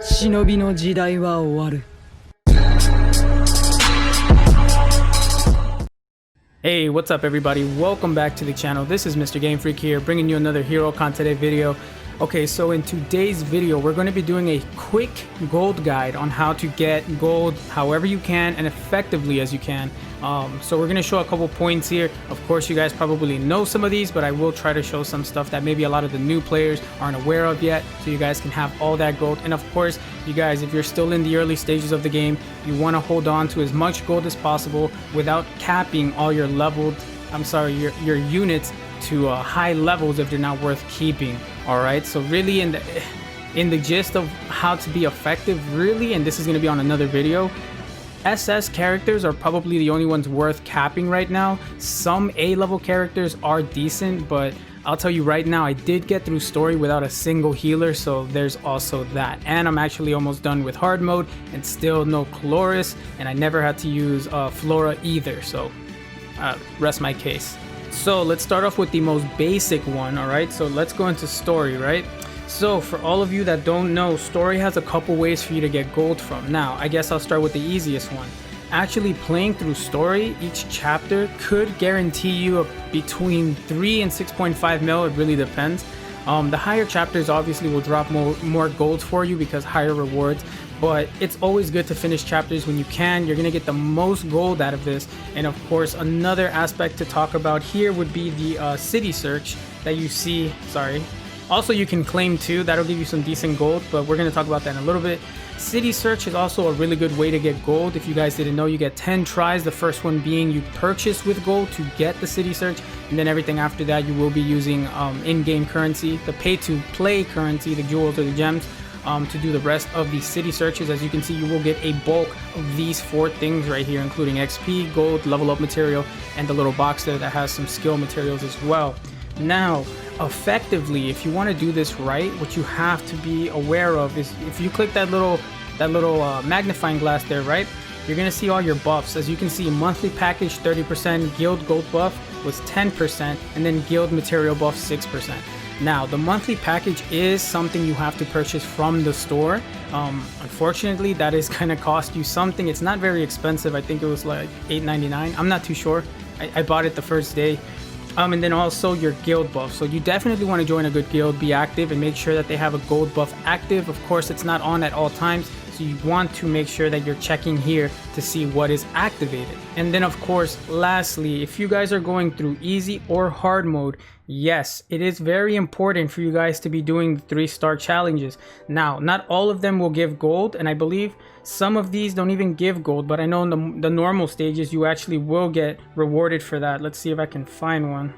忍びの時代は終わる。 Hey, what's up everybody? Welcome back to the channel. This is Mr. Game Freak here, bringing you another Hero Cantare video. Okay, so in today's video, we're going to be doing a quick gold guide on how to get gold however you can and effectively as you can. So we're going to show a couple points here. Of course, you guys probably know some of these, but I will try to show some stuff that maybe a lot of the new players aren't aware of yet, so you guys can have all that gold. And of course, you guys, if you're still in the early stages of the game, you want to hold on to as much gold as possible without capping all your your units to high levels if they're not worth keeping. All right, so really in the gist of how to be effective, really, and this is going to be on another video, SS characters are probably the only ones worth capping right now. Some A level characters are decent, but I'll tell you right now, I did get through story without a single healer, so there's also that. And I'm actually almost done with hard mode and still no Chloris, and I never had to use Flora either, so rest my case. So let's start off with the most basic one. All right, so let's go into story, right? So for all of you that don't know, story has a couple ways for you to get gold from. Now I guess I'll start with the easiest one. Actually playing through story, each chapter could guarantee you between 3 and 6.5 mil. It really depends. The higher chapters obviously will drop more gold for you because higher rewards, but it's always good to finish chapters when you can. You're gonna get the most gold out of this. And of course, another aspect to talk about here would be the city search that you see. Also, you can claim too. That'll give you some decent gold, but we're gonna talk about that in a little bit. City search is also a really good way to get gold. If you guys didn't know, you get 10 tries. The first one being you purchase with gold to get the city search, and then everything after that you will be using in-game currency, the pay-to-play currency, the jewels or the gems, to do the rest of the city searches. As you can see, you will get a bulk of these 4 things right here, including XP, gold, level up material, and the little box there that has some skill materials as well. Now, effectively, if you want to do this right, what you have to be aware of is if you click that little magnifying glass there, right, you're gonna see all your buffs. As you can see, monthly package 30%, guild gold buff was 10%, and then guild material buff 6%. Now, the monthly package is something you have to purchase from the store. Unfortunately, that is gonna cost you something. It's not very expensive. I think it was like $8.99. I'm not too sure. I bought it the first day. And then also your guild buff. So you definitely want to join a good guild, be active, and make sure that they have a gold buff active. Of course, it's not on at all times, so you want to make sure that you're checking here to see what is activated. And then of course, lastly, if you guys are going through easy or hard mode, yes, it is very important for you guys to be doing the 3-star challenges. Now, not all of them will give gold, and I believe some of these don't even give gold, but I know in the normal stages you actually will get rewarded for that. Let's see if I can find one.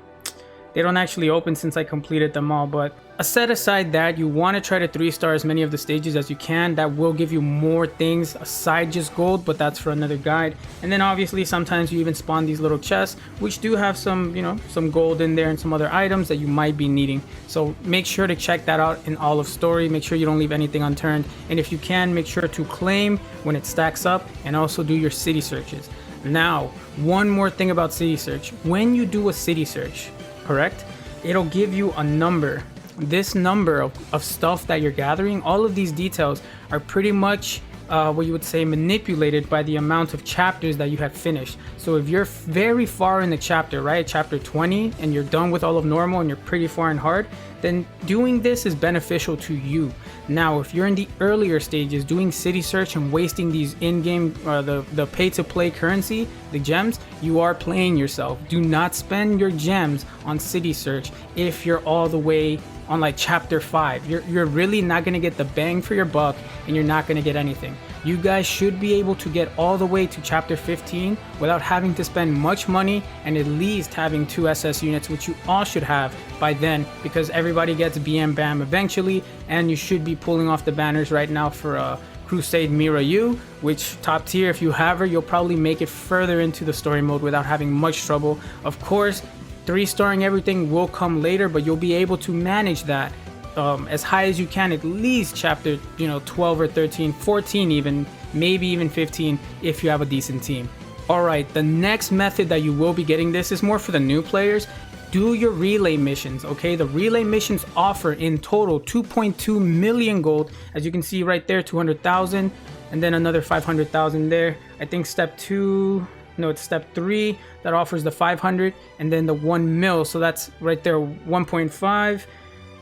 They don't actually open since I completed them all, but set aside that, you want to try to 3-star as many of the stages as you can. That will give you more things aside just gold, but that's for another guide. And then obviously sometimes you even spawn these little chests, which do have some, some gold in there and some other items that you might be needing. So make sure to check that out in all of story. Make sure you don't leave anything unturned. And if you can, make sure to claim when it stacks up, and also do your city searches. Now, one more thing about city search. When you do a city search, correct, it'll give you a number. This number of stuff that you're gathering, all of these details are pretty much what you would say manipulated by the amount of chapters that you have finished. So if you're very far in the chapter, right, chapter 20, and you're done with all of normal and you're pretty far in hard, then doing this is beneficial to you. Now, if you're in the earlier stages doing city search and wasting these in-game the pay-to-play currency, the gems, you are playing yourself. Do not spend your gems on city search if you're all the way on like chapter 5. You're really not going to get the bang for your buck, and you're not going to get anything. You guys should be able to get all the way to chapter 15 without having to spend much money, and at least having 2 SS units, which you all should have by then, because everybody gets BM Bam eventually, and you should be pulling off the banners right now for Crusade Mira-U, which top tier. If you have her, you'll probably make it further into the story mode without having much trouble. Of course, 3-starring everything will come later, but you'll be able to manage that as high as you can, at least chapter 12 or 13, 14 even, maybe even 15 if you have a decent team. Alright, the next method that you will be getting, this is more for the new players. do your relay missions, okay? The relay missions offer in total 2.2 million gold. As you can see right there, 200,000, and then another 500,000 there. I think step 2, no, it's step 3 that offers the 500, and then the 1 mil, so that's right there, 1.5.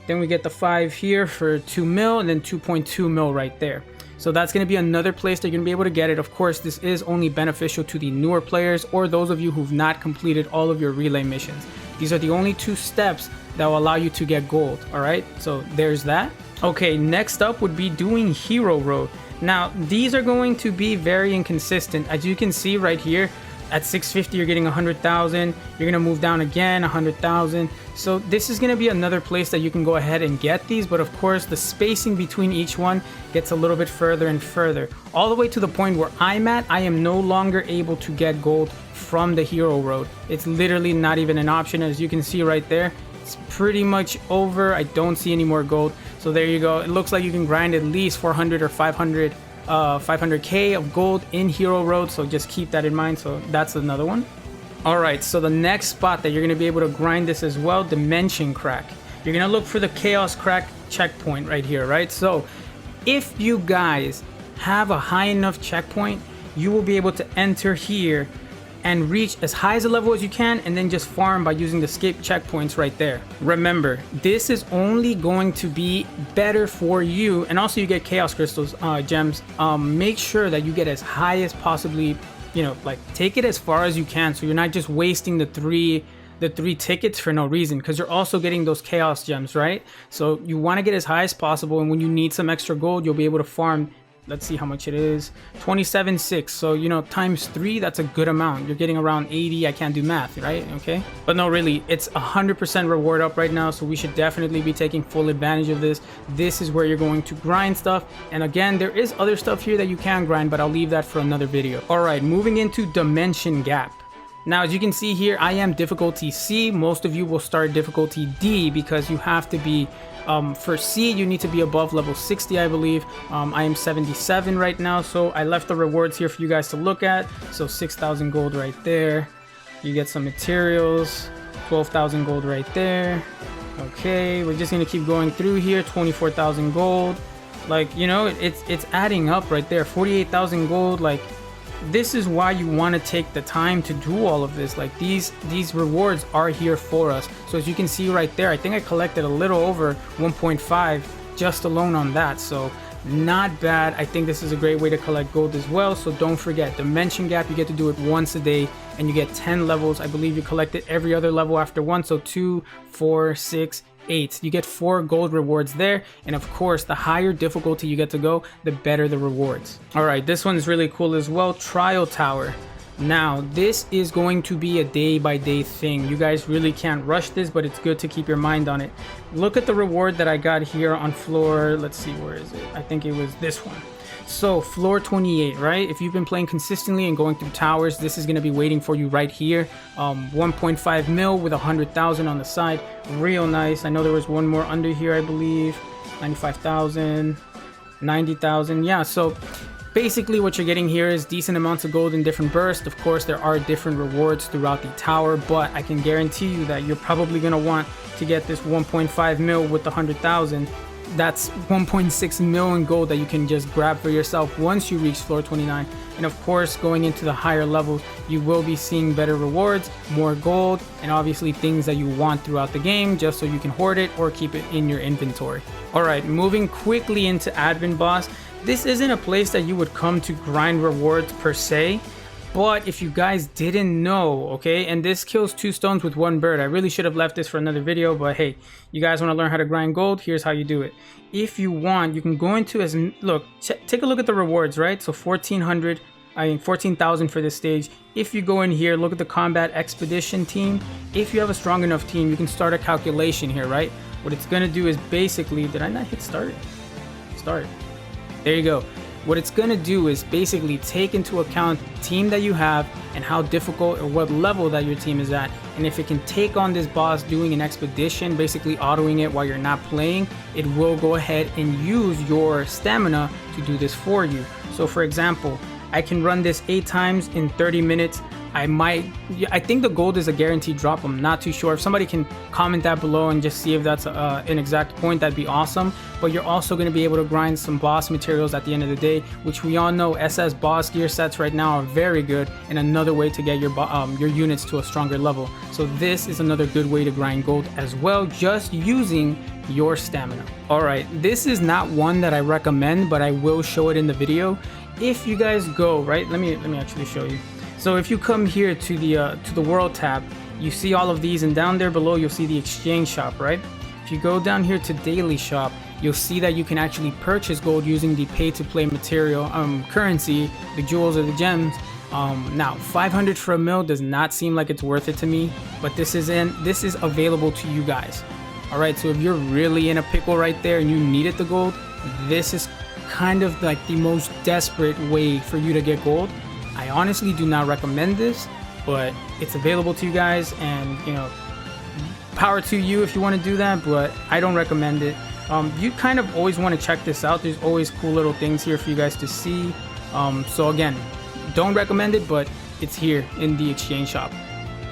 Then we get the 5 here for 2 mil, and then 2.2 mil right there. So that's going to be another place that you're going to be able to get it. Of course, this is only beneficial to the newer players or those of you who've not completed all of your relay missions. These are the only 2 steps that will allow you to get gold. All right, so there's that. Okay, next up would be doing Hero Road. Now, these are going to be very inconsistent. As you can see right here, at 650, you're getting 100,000. You're going to move down again, 100,000. So this is going to be another place that you can go ahead and get these. But of course, the spacing between each one gets a little bit further and further. All the way to the point where I'm at, I am no longer able to get gold from the Hero Road. It's literally not even an option. As you can see right there, it's pretty much over. I don't see any more gold. So there you go. It looks like you can grind at least 400 or 500k of gold in Hero Road, so just keep that in mind. So that's another one. All right, so the next spot that you're going to be able to grind this as well, Dimension Crack. You're going to look for the Chaos Crack checkpoint right here, right? So if you guys have a high enough checkpoint, you will be able to enter here and reach as high as a level as you can, and then just farm by using the skip checkpoints right there. Remember, this is only going to be better for you, and also you get chaos crystals, gems. Make sure that you get as high as possibly, you know, like take it as far as you can, so you're not just wasting the three tickets for no reason, because you're also getting those chaos gems, right? So you want to get as high as possible, and when you need some extra gold, you'll be able to farm. Let's see how much it is. 27.6. So, you know, times 3, that's a good amount. You're getting around 80. I can't do math, right? Okay. But no, really, it's 100% reward up right now. So we should definitely be taking full advantage of this. This is where you're going to grind stuff. And again, there is other stuff here that you can grind, but I'll leave that for another video. All right, moving into Dimension Gap. Now, as you can see here, I am difficulty C. Most of you will start difficulty D because you have to be, for C, you need to be above level 60, I believe. I am 77 right now, so I left the rewards here for you guys to look at. So 6,000 gold right there. You get some materials, 12,000 gold right there. Okay, we're just gonna keep going through here. 24,000 gold. Like, you know, it's adding up right there. 48,000 gold, like, this is why you want to take the time to do all of this. Like these rewards are here for us. So as you can see right there, I think I collected a little over 1.5 just alone on that. So not bad. I think this is a great way to collect gold as well. So don't forget, Dimension Gap, you get to do it once a day and you get 10 levels. I believe you collect it every other level after 1. So 2, 4, 6, 8. You get 4 gold rewards there, and of course the higher difficulty you get to go, the better the rewards. All right, this one's really cool as well. Trial Tower. Now this is going to be a day-by-day thing. You guys really can't rush this, but it's good to keep your mind on it. Look at the reward that I got here on floor, let's see, where is it? I think it was this one. So floor 28, right? If you've been playing consistently and going through towers, this is going to be waiting for you right here. 1.5 mil with 100,000 on the side. Real nice. I know there was one more under here, I believe. 95,000, 90,000. Yeah, so basically what you're getting here is decent amounts of gold in different bursts. Of course, there are different rewards throughout the tower, but I can guarantee you that you're probably going to want to get this 1.5 mil with the 100,000. That's 1.6 million gold that you can just grab for yourself once you reach floor 29. And of course, going into the higher levels, you will be seeing better rewards, more gold, and obviously things that you want throughout the game, just so you can hoard it or keep it in your inventory. All right, moving quickly into Advan Boss. This isn't a place that you would come to grind rewards per se, but if you guys didn't know, okay, and this kills 2 stones with 1 bird. I really should have left this for another video, but hey, you guys want to learn how to grind gold? Here's how you do it. If you want, you can go into take a look at the rewards, right? So 14,000 for this stage. If you go in here, look at the combat expedition team. If you have a strong enough team, you can start a calculation here, right? What it's going to do is basically, did I not hit start? Start. There you go. What it's going to do is basically take into account the team that you have and how difficult or what level that your team is at. And if it can take on this boss doing an expedition, basically autoing it while you're not playing, it will go ahead and use your stamina to do this for you. So for example, I can run this 8 times in 30 minutes. I think the gold is a guaranteed drop. I'm not too sure. If somebody can comment that below and just see if that's an exact point, that'd be awesome. But you're also going to be able to grind some boss materials at the end of the day, which we all know SS boss gear sets right now are very good and another way to get your units to a stronger level. So this is another good way to grind gold as well, just using your stamina. All right, this is not one that I recommend, but I will show it in the video. If you guys go right, let me actually show you. So if you come here to the world tab, you see all of these, and down there below you'll see the exchange shop, right? If you go down here to daily shop, you'll see that you can actually purchase gold using the pay to play material currency, the jewels or the gems. Now 500 for a mil does not seem like it's worth it to me, but this is available to you guys. All right, so if you're really in a pickle right there and you needed the gold, this is kind of like the most desperate way for you to get gold. I honestly do not recommend this, but it's available to you guys, and you know, power to you if you want to do that, but I don't recommend it. You kind of always want to check this out. There's always cool little things here for you guys to see. So again, don't recommend it, but it's here in the exchange shop.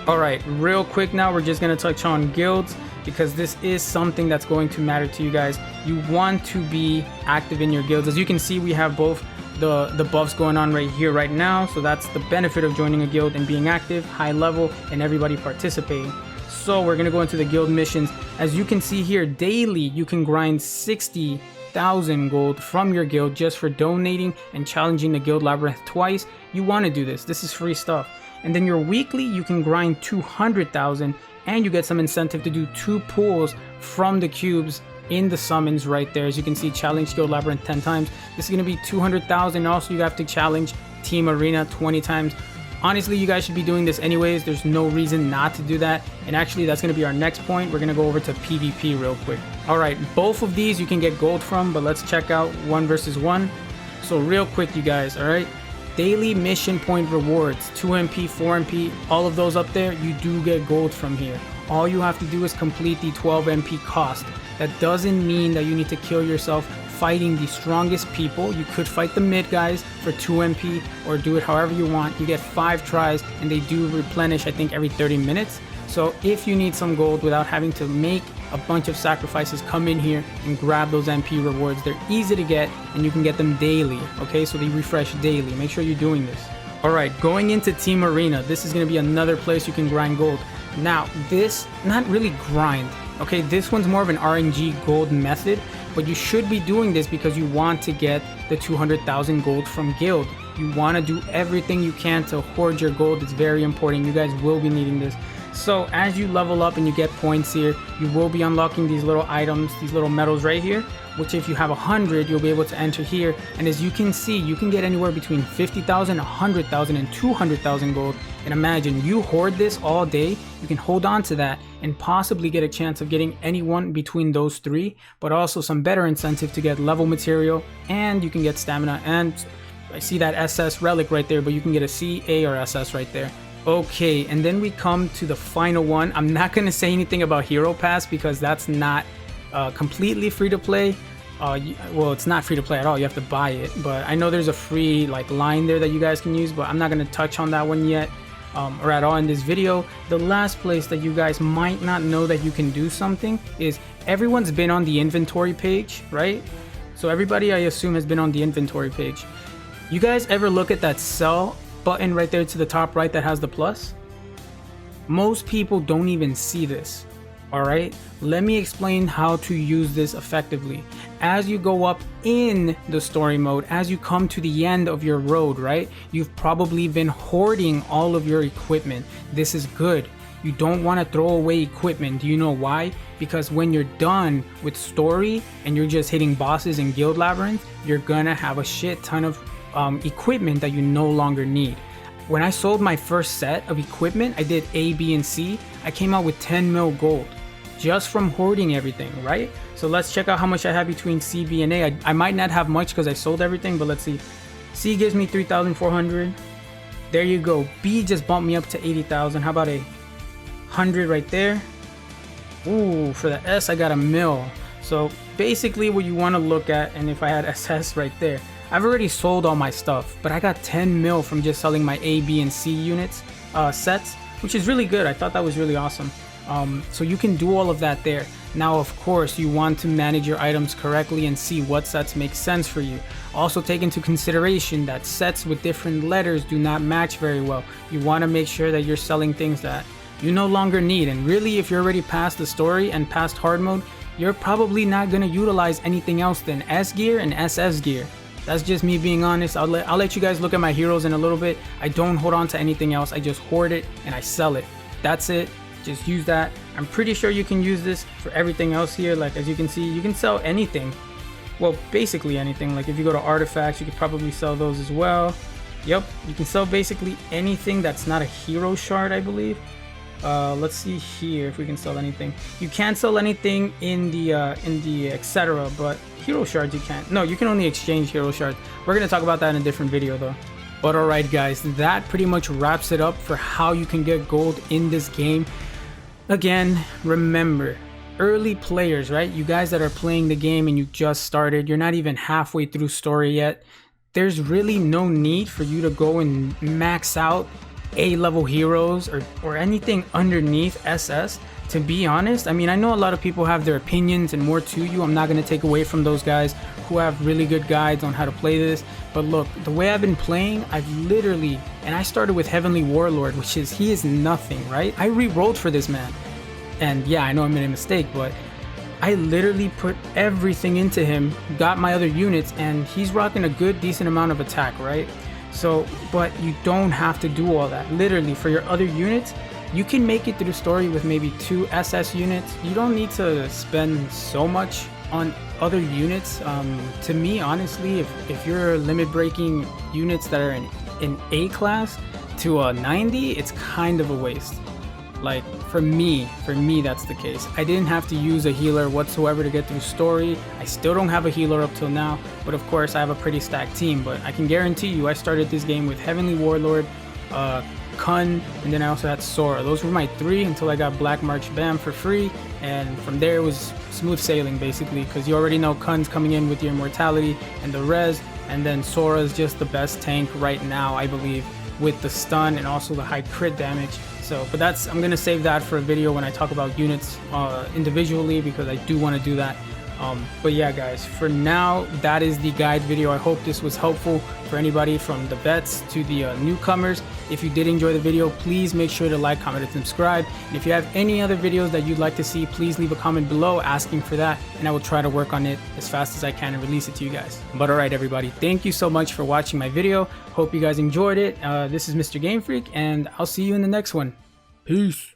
All right, real quick now, we're just going to touch on guilds, because this is something that's going to matter to you guys. You want to be active in your guilds. As you can see, we have both the buffs going on right here right now, so that's the benefit of joining a guild and being active, high level, and everybody participating. So we're gonna go into the guild missions. As you can see here, daily you can grind 60,000 gold from your guild just for donating and challenging the guild labyrinth twice. You want to do this. This is free stuff. And then your weekly, you can grind 200,000, and you get some incentive to do 2 pulls from the cubes in the summons right there. As you can see, challenge guild labyrinth 10 times. This is going to be 200,000. Also, you have to challenge team arena 20 times. Honestly, you guys should be doing this anyways. There's no reason not to do that. And actually, that's going to be our next point. We're going to go over to PvP real quick. All right, both of these you can get gold from, but let's check out 1 versus 1. So real quick, you guys, all right, daily mission point rewards, 2 MP, 4 MP, all of those up there, you do get gold from here. All you have to do is complete the 12 MP cost. That doesn't mean that you need to kill yourself fighting the strongest people. You could fight the mid guys for 2 MP, or do it however you want. You get 5 tries, and they do replenish, I think, every 30 minutes. So if you need some gold without having to make a bunch of sacrifices, come in here and grab those MP rewards. They're easy to get, and you can get them daily, okay? So they refresh daily. Make sure you're doing this. All right, going into Team Arena, this is going to be another place you can grind gold. Now, this, not really grind, okay? This one's more of an RNG gold method, but you should be doing this because you want to get the 200,000 gold from guild. You want to do everything you can to hoard your gold. It's very important. You guys will be needing this. So as you level up and you get points here, you will be unlocking these little items, these little medals right here, which if you have 100, you'll be able to enter here. And as you can see, you can get anywhere between 50,000, 100,000, and 200,000 gold. And imagine you hoard this all day, you can hold on to that and possibly get a chance of getting anyone between those 3, but also some better incentive to get level material, and you can get stamina. And I see that SS relic right there, but you can get a C, A, or SS right there. Okay, and then we come to the final one. I'm not going to say anything about Hero Pass because that's not completely free to play. Well, it's not free to play at all. You have to buy it, but I know there's a free line there that you guys can use, but I'm not going to touch on that one yet or at all in this video. The last place that you guys might not know that you can do something is, everyone's been on the inventory page, right? So everybody, I assume, has been on the inventory page. You guys ever look at that sell button right there to the top right that has the plus? Most people don't even see this. All right, let me explain how to use this effectively. As you go up in the story mode, as you come to the end of your road, right, you've probably been hoarding all of your equipment. This is good. You don't want to throw away equipment. Do you know why? Because when you're done with story and you're just hitting bosses in guild labyrinth, you're gonna have a shit ton of equipment that you no longer need. When I sold my first set of equipment, I did A, B, and C. I came out with 10 mil gold just from hoarding everything, right? So let's check out how much I have between C, B, and A. I might not have much because I sold everything, but let's see. C gives me 3,400. There you go. B just bumped me up to 80,000. How about a 100 right there? Ooh, for the S, I got a mil. So basically what you want to look at, and if I had SS right there, I've already sold all my stuff, but I got 10 mil from just selling my A, B, and C units, sets, which is really good. I thought that was really awesome. So you can do all of that there. Now, of course, you want to manage your items correctly and see what sets make sense for you. Also take into consideration that sets with different letters do not match very well. You want to make sure that you're selling things that you no longer need. And really, if you're already past the story and past hard mode, you're probably not going to utilize anything else than S gear and SS gear. That's just me being honest. I'll let you guys look at my heroes in a little bit. I don't hold on to anything else. I just hoard it and I sell it. That's it. Just use that. I'm pretty sure you can use this for everything else here. Like, as you can see, you can sell anything. Well, basically anything. Like if you go to artifacts, you could probably sell those as well. Yep, you can sell basically anything that's not a hero shard, I believe. Let's see here if we can sell anything. You can't sell anything in the etc, but hero shards you can't. No, you can only exchange hero shards. We're gonna talk about that in a different video though. But alright guys, that pretty much wraps it up for how you can get gold in this game. Again, remember, early players, right? You guys that are playing the game and you just started, you're not even halfway through story yet. There's really no need for you to go and max out A-level heroes or anything underneath SS. To be honest, I mean, I know a lot of people have their opinions and more to you. I'm not going to take away from those guys who have really good guides on how to play this. But look, the way I've been playing, I've literally, and I started with Heavenly Warlord, which is, he is nothing, right? I re-rolled for this man. And yeah, I know I made a mistake, but I literally put everything into him, got my other units, and he's rocking a good, decent amount of attack, right? So, but you don't have to do all that. Literally, for your other units, you can make it through story with maybe 2 SS units. You don't need to spend so much on other units. To me, honestly, if you're limit breaking units that are in A class to a 90, it's kind of a waste. Like for me, that's the case. I didn't have to use a healer whatsoever to get through story. I still don't have a healer up till now, but of course I have a pretty stacked team. But I can guarantee you, I started this game with Heavenly Warlord, Kun, and then I also had Sora. Those were my 3 until I got Black March Bam for free, and from there it was smooth sailing basically, because you already know Kun's coming in with your immortality and the res, and then Sora is just the best tank right now, I believe, with the stun and also the high crit damage. So, but that's, I'm gonna save that for a video when I talk about units individually, because I do want to do that. But yeah guys, for now, that is the guide video. I hope this was helpful for anybody from the vets to the newcomers. If you did enjoy the video, please make sure to like, comment, and subscribe. And if you have any other videos that you'd like to see, please leave a comment below asking for that, and I will try to work on it as fast as I can and release it to you guys. But alright everybody, thank you so much for watching my video. Hope you guys enjoyed it. This is Mr. Game Freak, and I'll see you in the next one. Peace.